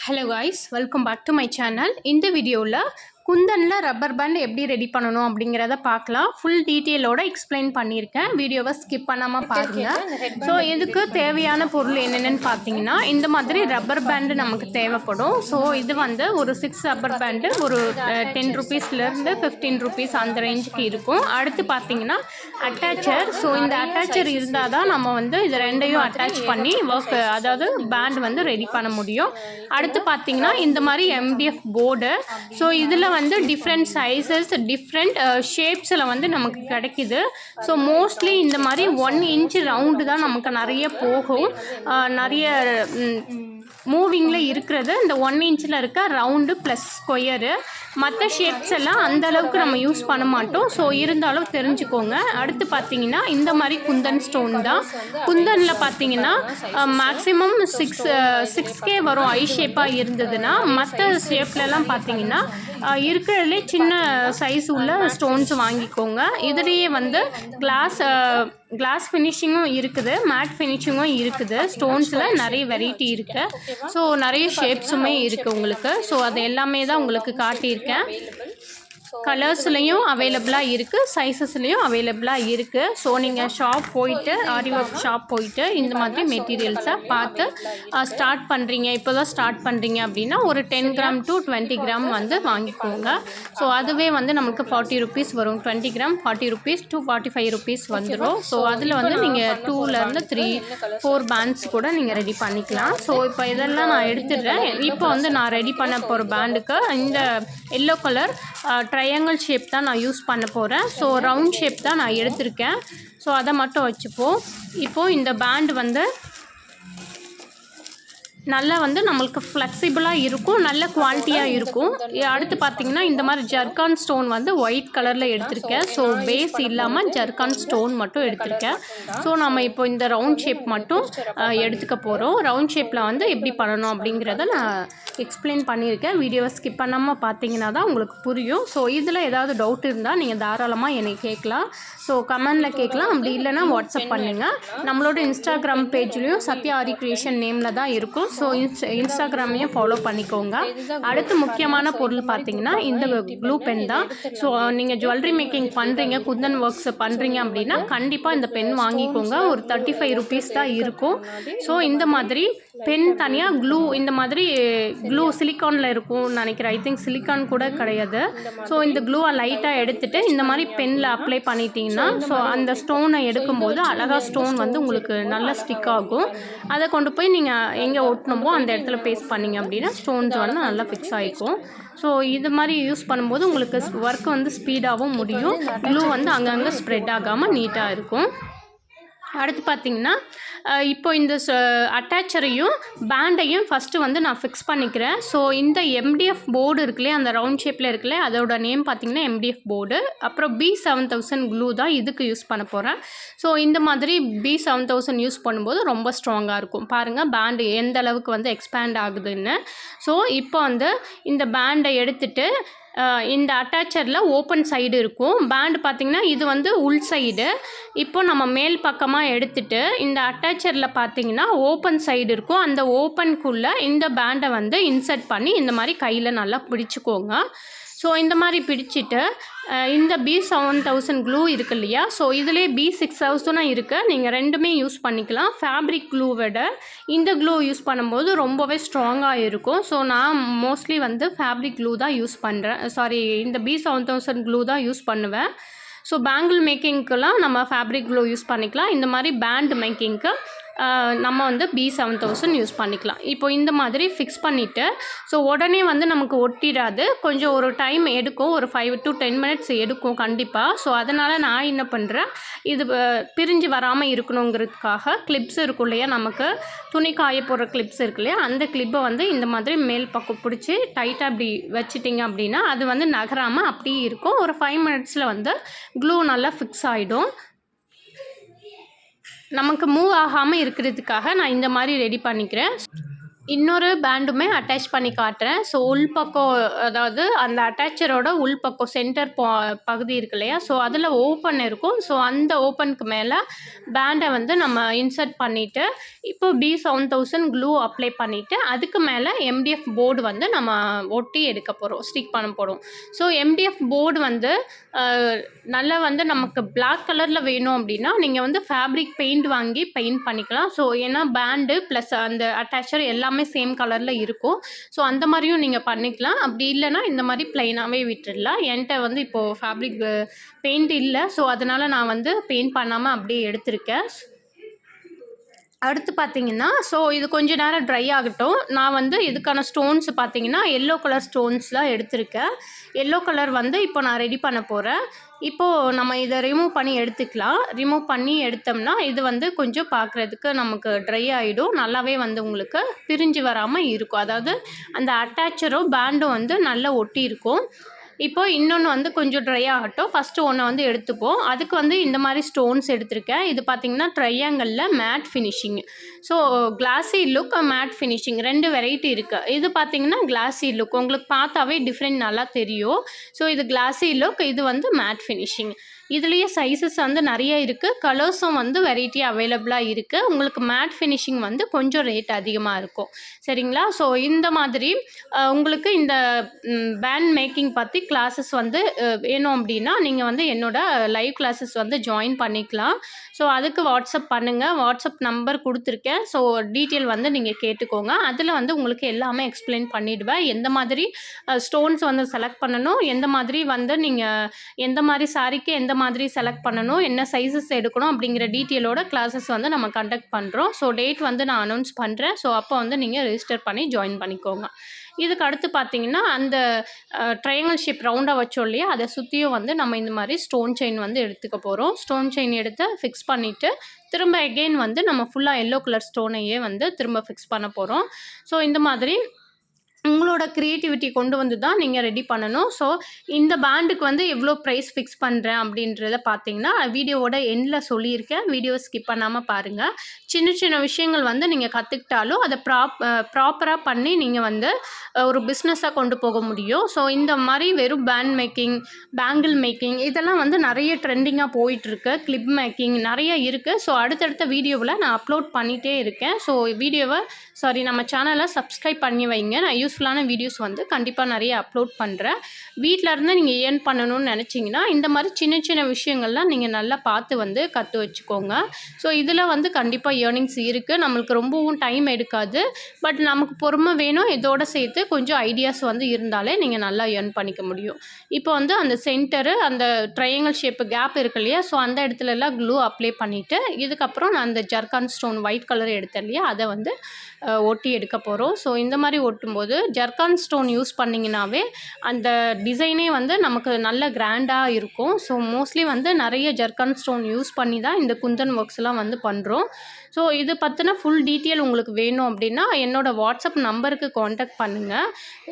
Hello guys, welcome back to my channel. இந்த வீடியோவில் குந்தனில் ரப்பர் பேண்ட் எப்படி ரெடி பண்ணணும் அப்படிங்கிறத பார்க்கலாம். ஃபுல் டீட்டெயிலோடு எக்ஸ்பிளைன் பண்ணியிருக்கேன். வீடியோவை ஸ்கிப் பண்ணாமல் பாருங்கள். ஸோ இதுக்கு தேவையான பொருள் என்னென்னு பார்த்தீங்கன்னா, இந்த மாதிரி ரப்பர் பேண்டு நமக்கு தேவைப்படும். ஸோ இது வந்து ஒரு 6 ரப்பர் பேண்டு ஒரு 10 ருபீஸ்லேருந்து 15 ருபீஸ் அந்த ரேஞ்சுக்கு இருக்கும். அடுத்து பார்த்தீங்கன்னா அட்டாச்சர். ஸோ இந்த அட்டாச்சர் இருந்தால் தான் நம்ம வந்து இது ரெண்டையும் அட்டாச் பண்ணி ஒர்க், அதாவது பேண்ட் வந்து ரெடி பண்ண முடியும். அடுத்து பார்த்தீங்கன்னா இந்த மாதிரி MDF போர்டு. ஸோ இதில் வந்து டிஃப்ரெண்ட் சைஸஸ், டிஃப்ரெண்ட் ஷேப்ஸில் வந்து நமக்கு கிடைக்கிது. ஸோ மோஸ்ட்லி இந்த மாதிரி 1 இன்ச் ரவுண்டு தான் நமக்கு நிறைய போகும். நிறைய மூவிங்கில் இருக்கிறது இந்த 1 இன்ச்சில் இருக்க ரவுண்டு ப்ளஸ் ஸ்கொயரு. மற்ற ஷேப்ஸ் எல்லாம் அந்த அளவுக்கு நம்ம யூஸ் பண்ண மாட்டோம். ஸோ இருந்தாலும் தெரிஞ்சுக்கோங்க. அடுத்து பார்த்தீங்கன்னா இந்த மாதிரி குந்தன் ஸ்டோன் தான். குந்தனில் பார்த்தீங்கன்னா மேக்ஸிமம் 6K வரும் ஐ ஷேப்பாக இருந்ததுன்னா. மற்ற ஷேப்லலாம் பார்த்தீங்கன்னா இருக்கிறதுலே சின்ன சைஸ் உள்ள ஸ்டோன்ஸ் வாங்கிக்கோங்க. இதுலேயே வந்து கிளாஸ் ஃபினிஷிங்கும் இருக்குது, மேட் ஃபினிஷிங்கும் இருக்குது. ஸ்டோன்ஸில் நிறைய வெரைட்டி இருக்குது. ஸோ நிறைய ஷேப்ஸுமே இருக்குது உங்களுக்கு. ஸோ அது எல்லாமே தான் உங்களுக்கு காட்டியிருக்கேன். கலர்ஸ்லேயும் அவைலபிளாக இருக்குது, சைஸஸ்லேயும் அவைலபிளாக இருக்குது. ஸோ நீங்கள் ஷாப் போயிட்டு, ஆரி ஒர்க் ஷாப் போயிட்டு இந்த மாதிரி மெட்டீரியல்ஸை பார்த்து ஸ்டார்ட் பண்ணுறீங்க, இப்போ தான் ஸ்டார்ட் பண்ணுறீங்க அப்படின்னா ஒரு 10 கிராம் to 20 கிராம் வந்து வாங்கிக்கோங்க. ஸோ அதுவே வந்து நமக்கு 40 ருபீஸ் வரும். 20 கிராம் 40 ருபீஸ் to 45 ருபீஸ் வந்துடும். ஸோ அதில் வந்து நீங்கள் 2லேருந்து 3-4 பேண்ட்ஸ் கூட நீங்கள் ரெடி பண்ணிக்கலாம். ஸோ இப்போ இதெல்லாம் நான் எடுத்துடுறேன். இப்போ வந்து நான் ரெடி பண்ண போகிற பேண்டுக்கு இந்த எல்லோ கலர் ட்ரையாங்கிள் ஷேப் தான் நான் யூஸ் பண்ண போகிறேன். ஸோ ரவுண்ட் ஷேப் தான் நான் எடுத்திருக்கேன். ஸோ அதை மட்டும் வச்சுப்போம். இப்போது இந்த பேண்ட் வந்து நல்லா வந்து நம்மளுக்கு ஃப்ளெக்சிபிளாக இருக்கும், நல்ல குவாலிட்டியாக இருக்கும். அடுத்து பார்த்திங்கன்னா இந்த மாதிரி ஜர்கான் ஸ்டோன் வந்து ஒயிட் கலரில் எடுத்திருக்கேன். ஸோ பேஸ் இல்லாமல் ஜர்கான் ஸ்டோன் மட்டும் எடுத்திருக்கேன். ஸோ நம்ம இப்போ இந்த ரவுண்ட் ஷேப் மட்டும் எடுத்துக்க போகிறோம். ரவுண்ட் ஷேப்பில் வந்து எப்படி பண்ணணும் அப்படிங்கிறத நான் எக்ஸ்பிளைன் பண்ணியிருக்கேன். வீடியோவை ஸ்கிப் பண்ணாமல் பார்த்தீங்கன்னா தான் உங்களுக்கு புரியும். ஸோ இதில் ஏதாவது டவுட் இருந்தால் நீங்கள் தாராளமாக என்னை கேட்கலாம். ஸோ கமெண்டில் கேட்கலாம், அப்படி இல்லைனா வாட்ஸ்அப் பண்ணுங்கள். நம்மளோட இன்ஸ்டாகிராம் பேஜ்லேயும் சத்யா ஆரி கிரியேஷன் நேமில் தான் இருக்கும். ஸோ இன்ஸ்டாகிராமையும் ஃபாலோ பண்ணிக்கோங்க. அடுத்து முக்கியமான பொருள் பார்த்தீங்கன்னா இந்த க்ளூ பென் தான். ஸோ நீங்கள் ஜுவல்லரி மேக்கிங் பண்ணுறீங்க, குந்தன் ஒர்க்ஸ் பண்ணுறீங்க அப்படின்னா கண்டிப்பாக இந்த பென் வாங்கிக்கோங்க. ஒரு 35 ருபீஸ் தான் இருக்கும். ஸோ இந்த மாதிரி பென் தனியாக, க்ளூ இந்த மாதிரி க்ளூ சிலிக்கானில் இருக்கும்னு நினைக்கிறேன். ஐ திங்க் சிலிக்கான் கூட கிடையாது. ஸோ இந்த க்ளூவை லைட்டாக எடுத்துகிட்டு இந்த மாதிரி பெனில் அப்ளை பண்ணிட்டீங்கன்னா ஸோ அந்த ஸ்டோனை எடுக்கும்போது அழகாக ஸ்டோன் வந்து உங்களுக்கு நல்லா ஸ்டிக் ஆகும். அதை கொண்டு போய் நீங்கள் எங்கே ஒட்டணுமோ அந்த இடத்துல பேஸ்ட் பண்ணிங்க அப்படின்னா ஸ்டோன்ஸ் வந்து நல்லா ஃபிக்ஸ் ஆகிக்கும். ஸோ இது மாதிரி யூஸ் பண்ணும்போது உங்களுக்கு ஒர்க் வந்து ஸ்பீடாகவும் முடியும். க்ளூ வந்து அங்கங்கே ஸ்ப்ரெட் ஆகாமல் நீட்டாக இருக்கும். அடுத்து பார்த்திங்கன்னா இப்போ இந்த அட்டாச்சரையும் பேண்டையும் ஃபஸ்ட்டு வந்து நான் ஃபிக்ஸ் பண்ணிக்கிறேன். ஸோ இந்த MDF போர்டு இருக்குல்லையே, அந்த ரவுண்ட் ஷேப்பில் இருக்குல்லையே, அதோட நேம் பார்த்திங்கன்னா MDF போர்டு. அப்புறம் B7000 க்ளூ தான் இதுக்கு யூஸ் பண்ண போகிறேன். ஸோ இந்த மாதிரி B7000 யூஸ் பண்ணும்போது ரொம்ப ஸ்ட்ராங்காக இருக்கும். பாருங்கள் பேண்டு எந்த அளவுக்கு வந்து எக்ஸ்பேண்ட் ஆகுதுன்னு. ஸோ இப்போ வந்து இந்த பேண்டை எடுத்துகிட்டு இந்த அட்டாச்சரில் ஓப்பன் சைடு இருக்கும். பேண்டு பார்த்திங்கன்னா இது வந்து உள் சைடு. இப்போ நம்ம மேல் பக்கமாக எடுத்துகிட்டு இந்த அட்டாச்சரில் பார்த்திங்கன்னா ஓப்பன் சைடு இருக்கும். அந்த ஓப்பனுக்குள்ளே இந்த பேண்டை வந்து இன்சர்ட் பண்ணி இந்த மாதிரி கையில் நல்லா பிடிச்சிக்கோங்க. ஸோ இந்த மாதிரி பிடிச்சிட்டு இந்த B7000 க்ளூ இருக்குது இல்லையா, ஸோ இதிலே B6000 இருக்குது. நீங்கள் ரெண்டுமே யூஸ் பண்ணிக்கலாம். ஃபேப்ரிக் க்ளூ விட இந்த க்ளூ யூஸ் பண்ணும்போது ரொம்பவே ஸ்ட்ராங்காக இருக்கும். ஸோ நான் மோஸ்ட்லி வந்து ஃபேப்ரிக் க்ளூ தான் யூஸ் பண்ணுறேன். இந்த B7000 க்ளூ தான் யூஸ் பண்ணுவேன். ஸோ பேங்கிள் மேக்கிங்க்கெலாம் நம்ம ஃபேப்ரிக் க்ளூ யூஸ் பண்ணிக்கலாம். இந்த மாதிரி பேண்ட் மேக்கிங்க்கு நம்ம வந்து B7000 யூஸ் பண்ணிக்கலாம். இப்போ இந்த மாதிரி ஃபிக்ஸ் பண்ணிவிட்டு ஸோ உடனே வந்து நமக்கு ஒட்டிடாது, கொஞ்சம் ஒரு டைம் எடுக்கும், ஒரு 5 to 10 மினிட்ஸ் எடுக்கும் கண்டிப்பாக. ஸோ அதனால் நான் என்ன பண்ணுறேன், இது பிரிஞ்சு வராமல் இருக்கணுங்கிறதுக்காக கிளிப்ஸ் இருக்கும் இல்லையா, நமக்கு துணி காய போடுற கிளிப்ஸ் இருக்கு இல்லையா, அந்த கிளிப்பை வந்து இந்த மாதிரி மேல் பக்கம் பிடிச்சி டைட்டாக அப்படி வச்சிட்டிங்க அப்படின்னா அது வந்து நகராமல் அப்படியே இருக்கும். ஒரு 5 மினிட்ஸில் வந்து க்ளூ நல்லா ஃபிக்ஸ் ஆகிடும். நமக்கு மூவ் ஆகாமல் இருக்கிறதுக்காக நான் இந்த மாதிரி ரெடி பண்ணிக்கிறேன். இன்னொரு பேண்டுமே அட்டாச் பண்ணி காட்டுறேன். ஸோ உள்பக்கம் அதாவது அந்த அட்டாச்சரோட உள்பக்கம் சென்டர் பகுதி இருக்கு இல்லையா? ஸோ அதில் ஓப்பன் இருக்கும். ஸோ அந்த ஓப்பனுக்கு மேலே பேண்டை வந்து நம்ம இன்சர்ட் பண்ணிவிட்டு இப்போ B7000 க்ளூ அப்ளை பண்ணிவிட்டு அதுக்கு மேலே MDF போர்டு வந்து நம்ம ஒட்டி எடுக்க போகிறோம், ஸ்டிக் பண்ண போகிறோம். ஸோ MDF போர்டு வந்து நல்லா வந்து நமக்கு பிளாக் கலரில் வேணும் அப்படின்னா நீங்கள் வந்து ஃபேப்ரிக் பெயிண்ட் வாங்கி பெயிண்ட் பண்ணிக்கலாம். ஸோ ஏன்னா பேண்டு ப்ளஸ் அந்த அட்டாச்சர் எல்லாமே சேம் கலரில் இருக்கும். ஸோ அந்த மாதிரியும் நீங்கள் பண்ணிக்கலாம். அப்படி இல்லைன்னா இந்த மாதிரி ப்ளைனாகவே விட்டுடலாம். என்கிட்ட வந்து இப்போது ஃபேப்ரிக் பெயிண்ட் இல்லை. ஸோ அதனால் நான் வந்து பெயிண்ட் பண்ணாமல் அப்படியே எடுத்திருக்கேன். அடுத்து பார்த்தீங்கன்னா, ஸோ இது கொஞ்ச நேரம் ட்ரை ஆகட்டும். நான் வந்து இதுக்கான ஸ்டோன்ஸ் பார்த்தீங்கன்னா, எல்லோ கலர் ஸ்டோன்ஸ்லாம் எடுத்திருக்கேன். எல்லோ கலர் வந்து இப்போ நான் ரெடி பண்ண போகிறேன். இப்போது நம்ம இதை ரிமூவ் பண்ணி எடுத்துக்கலாம். ரிமூவ் பண்ணி எடுத்தோம்னா இது வந்து கொஞ்சம் பார்க்குறதுக்கு நமக்கு ட்ரை ஆகிடும். நல்லாவே வந்து உங்களுக்கு பிரிஞ்சு வராமல் இருக்கும். அதாவது அந்த அட்டாச்சரும் பேண்டும் வந்து நல்லா ஒட்டி இருக்கும். இப்போ இன்னொன்று வந்து கொஞ்சம் ட்ரை ஆகட்டும். ஃபஸ்ட்டு ஒன்றை வந்து எடுத்துப்போம். அதுக்கு வந்து இந்த மாதிரி ஸ்டோன்ஸ் எடுத்திருக்கேன். இது பார்த்திங்கன்னா ட்ரையாங்கிளில் matte finishing. So classy look, matte finishing 2 variety இருக்குது. இது பார்த்திங்கன்னா கிளாஸி லுக். உங்களுக்கு பார்த்தாவே டிஃப்ரெண்ட் நல்லா தெரியும். ஸோ இது கிளாஸி லுக், இது வந்து மேட் ஃபினிஷிங். இதுலேயே சைஸஸ் வந்து நிறைய இருக்குது. கலர்ஸும் வந்து வெரைட்டி அவைலபிளாக இருக்குது. உங்களுக்கு மேட் ஃபினிஷிங் வந்து கொஞ்சம் ரேட் அதிகமாக இருக்கும். சரிங்களா? ஸோ இந்த மாதிரி உங்களுக்கு இந்த பேண்ட் மேக்கிங் பற்றி கிளாஸஸ் வந்து வேணும் அப்படின்னா நீங்கள் வந்து என்னோடய லைவ் கிளாஸஸ் வந்து ஜாயின் பண்ணிக்கலாம். ஸோ அதுக்கு வாட்ஸ்அப் பண்ணுங்கள். வாட்ஸ்அப் நம்பர் கொடுத்துருக்கேன். ஸோ டீட்டெயில் வந்து நீங்கள் கேட்டுக்கோங்க. அதில் வந்து உங்களுக்கு எல்லாமே எக்ஸ்பிளைன் பண்ணிவிடுவேன். எந்த மாதிரி ஸ்டோன்ஸ் வந்து செலக்ட் பண்ணணும், எந்த மாதிரி வந்து நீங்கள் எந்த மாதிரி சாரீக்கு எந்த மாதிரி செலக்ட் பண்ணணும், என்ன சைஸஸ் எடுக்கணும் அப்படிங்கிற டீட்டெயிலோட கிளாஸஸ் வந்து நம்ம கண்டக்ட் பண்ணுறோம். ஸோ டேட் வந்து நான் அனௌன்ஸ் பண்ணுறேன். ஸோ அப்போ வந்து நீங்கள் ரெஜிஸ்டர் பண்ணி ஜாயின் பண்ணிக்கோங்க. இதுக்கு அடுத்து பார்த்தீங்கன்னா அந்த ட்ரையாங்கிள் ஷேப் ரவுண்டாக வச்சோம் இல்லையா, அதை சுற்றியும் வந்து நம்ம இந்த மாதிரி ஸ்டோன் செயின் வந்து எடுத்துக்க போகிறோம். ஸ்டோன் செயின் எடுத்து ஃபிக்ஸ் பண்ணிவிட்டு திரும்ப எகெயின் வந்து நம்ம ஃபுல்லாக எல்லோ கலர் ஸ்டோனையே வந்து திரும்ப ஃபிக்ஸ் பண்ண போகிறோம். ஸோ இந்த மாதிரி உங்களோட க்ரியேட்டிவிட்டி கொண்டு வந்து தான் நீங்கள் ரெடி பண்ணணும். ஸோ இந்த பேண்டுக்கு வந்து எவ்வளோ ப்ரைஸ் ஃபிக்ஸ் பண்ணுறேன் அப்படின்றத பார்த்தீங்கன்னா வீடியோவோட எண்டில் சொல்லியிருக்கேன். வீடியோ ஸ்கிப் பண்ணாமல் பாருங்கள். சின்ன சின்ன விஷயங்கள் வந்து நீங்கள் கற்றுக்கிட்டாலும் அதை ப்ராப்பராக பண்ணி நீங்கள் வந்து ஒரு பிஸ்னஸாக கொண்டு போக முடியும். ஸோ இந்த மாதிரி வெறும் பேண்ட் மேக்கிங், பேங்கிள் மேக்கிங் இதெல்லாம் வந்து நிறைய ட்ரெண்டிங்காக போயிட்டுருக்கு. கிளிப் மேக்கிங் நிறைய இருக்குது. ஸோ அடுத்தடுத்த வீடியோவில் நான் அப்லோட் பண்ணிகிட்டே இருக்கேன். ஸோ நம்ம சேனலை சப்ஸ்கிரைப் பண்ணி வைங்க. நான் யூஸ்ஃபுல்லான வீடியோஸ் வந்து கண்டிப்பாக நிறைய அப்லோட் பண்ணுறேன். வீட்டில் இருந்து நீங்கள் ஏர்ன் பண்ணணும்னு நினச்சிங்கன்னா இந்த மாதிரி சின்ன சின்ன விஷயங்கள்லாம் நீங்கள் நல்லா பார்த்து வந்து கற்று வச்சுக்கோங்க. ஸோ இதில் வந்து கண்டிப்பாக ஏர்னிங்ஸ் இருக்குது. நம்மளுக்கு ரொம்பவும் டைம் எடுக்காது. பட் நமக்கு பொறுமை வேணும். இதோடு சேர்த்து கொஞ்சம் ஐடியாஸ் வந்து இருந்தாலே நீங்கள் நல்லா ஏர்ன் பண்ணிக்க முடியும். இப்போ வந்து அந்த சென்டரு அந்த ட்ரையாங்கிள் ஷேப்பு கேப் இருக்கு இல்லையா, ஸோ அந்த இடத்துலலாம் க்ளூ அப்ளை பண்ணிவிட்டு இதுக்கப்புறம் நான் அந்த ஜர்கான் ஸ்டோன் ஒயிட் கலர் எடுத்தேன் இல்லையா, அதை வந்து ஒட்டி எடுக்க போகிறோம். ஸோ இந்த மாதிரி ஒட்டும்போது ஜர்கான் ஸ்டோன் யூஸ் பண்ணிங்கனாவே அந்த டிசைனே வந்து நமக்கு நல்ல கிராண்டாக இருக்கும். ஸோ மோஸ்ட்லி வந்து நிறைய ஜர்கான் ஸ்டோன் யூஸ் பண்ணி தான் இந்த குந்தன் ஒர்க்ஸ்லாம் வந்து பண்ணுறோம். ஸோ இது பற்றின ஃபுல் டீட்டெயில் உங்களுக்கு வேணும் அப்படின்னா என்னோடய வாட்ஸ்அப் நம்பருக்கு காண்டாக்ட் பண்ணுங்கள்.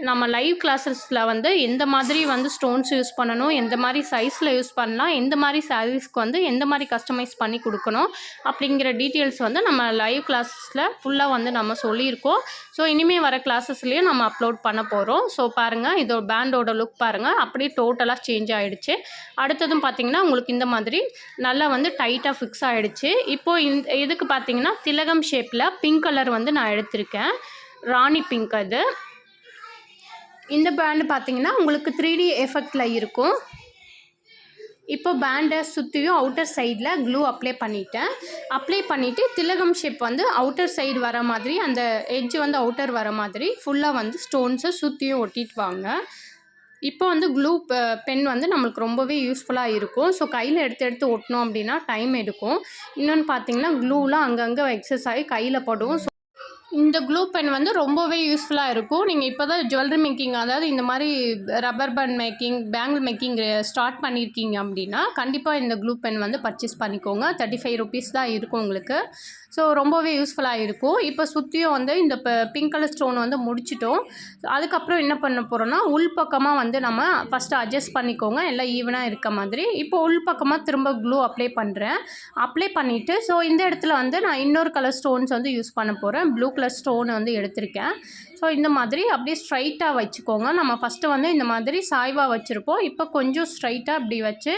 நம்ம லைவ் கிளாஸஸில் வந்து எந்த மாதிரி வந்து ஸ்டோன்ஸ் யூஸ் பண்ணணும், எந்த மாதிரி சைஸில் யூஸ் பண்ணலாம், எந்த மாதிரி சாரீஸ்க்கு வந்து எந்த மாதிரி கஸ்டமைஸ் பண்ணி கொடுக்கணும் அப்படிங்கிற டீட்டெயில்ஸ் வந்து நம்ம லைவ் கிளாஸஸில் ஃபுல்லாக வந்து நம்ம சொல்லியிருக்கோம். ஸோ இனிமேல் வர கிளாஸஸ்லேயும் நம்ம அப்லோட் பண்ண போகிறோம். ஸோ பாருங்கள், இதோட பேண்டோட லுக் பாருங்கள், அப்படியே டோட்டலாக சேஞ்ச் ஆகிடுச்சு. அடுத்ததும் பார்த்திங்கன்னா உங்களுக்கு இந்த மாதிரி நல்லா வந்து டைட்டாக ஃபிக்ஸ் ஆகிடுச்சு. இப்போது இதுக்கு பார்த்திங்கன்னா திலகம் ஷேப்பில் பிங்க் கலர் வந்து நான் எடுத்திருக்கேன். ராணி பிங்க். அது இந்த பேண்டு பார்த்திங்கன்னா உங்களுக்கு 3D எஃபெக்டில் இருக்கும். இப்போ பேண்டை சுற்றியும் அவுட்டர் சைடில் க்ளூ அப்ளை பண்ணிவிட்டு திலகம் ஷேப் வந்து அவுட்டர் சைடு வர மாதிரி அந்த எட்ஜ் வந்து அவுட்டர் வர மாதிரி ஃபுல்லாக வந்து ஸ்டோன்ஸை சுற்றியும் ஒட்டிட்டு வாங்க. இப்போ வந்து க்ளூ பென் வந்து நம்மளுக்கு ரொம்பவே யூஸ்ஃபுல்லாக இருக்கும். ஸோ கையில் எடுத்து ஒட்டணும் அப்படின்னா டைம் எடுக்கும். இன்னொன்று பார்த்திங்கன்னா க்ளூலாம் அங்கங்கே எக்ஸஸ் ஆகி கையில் படும். இந்த க்ளூ பென் வந்து ரொம்பவே யூஸ்ஃபுல்லாக இருக்கும். நீங்கள் இப்போ தான் ஜுவல்லரி மேக்கிங், அதாவது இந்த மாதிரி rubber band making, bangle making start பண்ணியிருக்கீங்க அப்படின்னா கண்டிப்பாக இந்த க்ளூ பென் வந்து பர்ச்சேஸ் பண்ணிக்கோங்க. 35 rupees தான் இருக்கும் உங்களுக்கு. ஸோ ரொம்பவே யூஸ்ஃபுல்லாக இருக்கும். இப்போ சுற்றியும் வந்து இந்த பிங்க் கலர் ஸ்டோன் வந்து முடிச்சிட்டோம். அதுக்கப்புறம் என்ன பண்ண போகிறோன்னா உள்பக்கமாக வந்து நம்ம ஃபஸ்ட்டு அட்ஜஸ்ட் பண்ணிக்கோங்க, எல்லாம் ஈவனாக இருக்க மாதிரி. இப்போ உள்பக்கமாக திரும்ப க்ளூ அப்ளை பண்ணிவிட்டு ஸோ இந்த இடத்துல வந்து நான் இன்னொரு கலர் ஸ்டோன்ஸ் வந்து யூஸ் பண்ண போகிறேன். ப்ளூ கலர் ஸ்டோன் வந்து எடுத்திருக்கேன். ஸோ இந்த மாதிரி அப்படியே ஸ்ட்ரைட்டாக வச்சுக்கோங்க. நம்ம ஃபஸ்ட்டு வந்து இந்த மாதிரி சாய்வாக வச்சுருப்போம். இப்போ கொஞ்சம் ஸ்ட்ரைட்டாக இப்படி வச்சு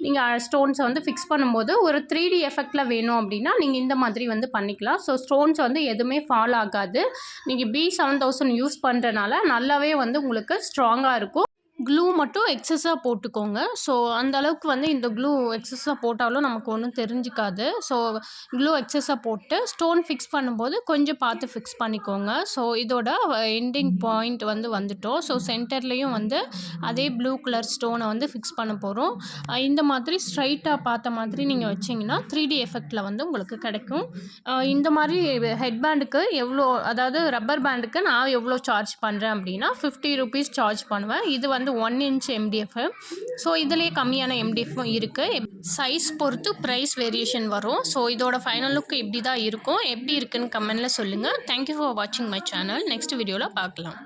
நீங்கள் ஸ்டோன்ஸை வந்து ஃபிக்ஸ் பண்ணும்போது ஒரு 3D எஃபெக்டில் வேணும் அப்படின்னா நீங்கள் இந்த மாதிரி வந்து பண்ணிக்கலாம். ஸோ ஸ்டோன்ஸ் வந்து எதுவுமே ஃபால் ஆகாது. நீங்கள் B7000 யூஸ் பண்ணுறனால நல்லாவே வந்து உங்களுக்கு ஸ்ட்ராங்காக இருக்கும். க்ளூ மட்டும் எக்ஸஸாக போட்டுக்கோங்க. ஸோ அந்த அளவுக்கு வந்து இந்த க்ளூ எக்ஸஸாக போட்டாலும் நமக்கு ஒன்றும் தெரிஞ்சுக்காது. ஸோ க்ளூ எக்ஸஸாக போட்டு ஸ்டோன் ஃபிக்ஸ் பண்ணும்போது கொஞ்சம் பார்த்து ஃபிக்ஸ் பண்ணிக்கோங்க. ஸோ இதோட எண்டிங் பாயிண்ட் வந்து வந்துட்டோம். ஸோ சென்டர்லேயும் வந்து அதே ப்ளூ கலர் ஸ்டோனை வந்து ஃபிக்ஸ் பண்ண போகிறோம். இந்த மாதிரி ஸ்ட்ரைட்டாக பார்த்த மாதிரி நீங்கள் வச்சிங்கன்னா 3D எஃபெக்டில் வந்து உங்களுக்கு கிடைக்கும். இந்த மாதிரி ஹெட் பேண்டுக்கு எவ்வளோ, அதாவது ரப்பர் பேண்டுக்கு நான் எவ்வளோ சார்ஜ் பண்ணுறேன் அப்படின்னா 50 ரூபீஸ் சார்ஜ் பண்ணுவேன். இது வந்து 1 இன்ச் MDF. ஸோ இதிலே கம்மியான MDFும் இருக்குது. சைஸ் பொறுத்து ப்ரைஸ் வேரியேஷன் வரும். ஸோ இதோட ஃபைனல் லுக் இப்படி தான் இருக்கும். எப்படி இருக்குன்னு கமெண்டில் சொல்லுங்கள். தேங்க்யூ ஃபார் வாட்சிங் மை சேனல். நெக்ஸ்ட் வீடியோவில் பார்க்கலாம்.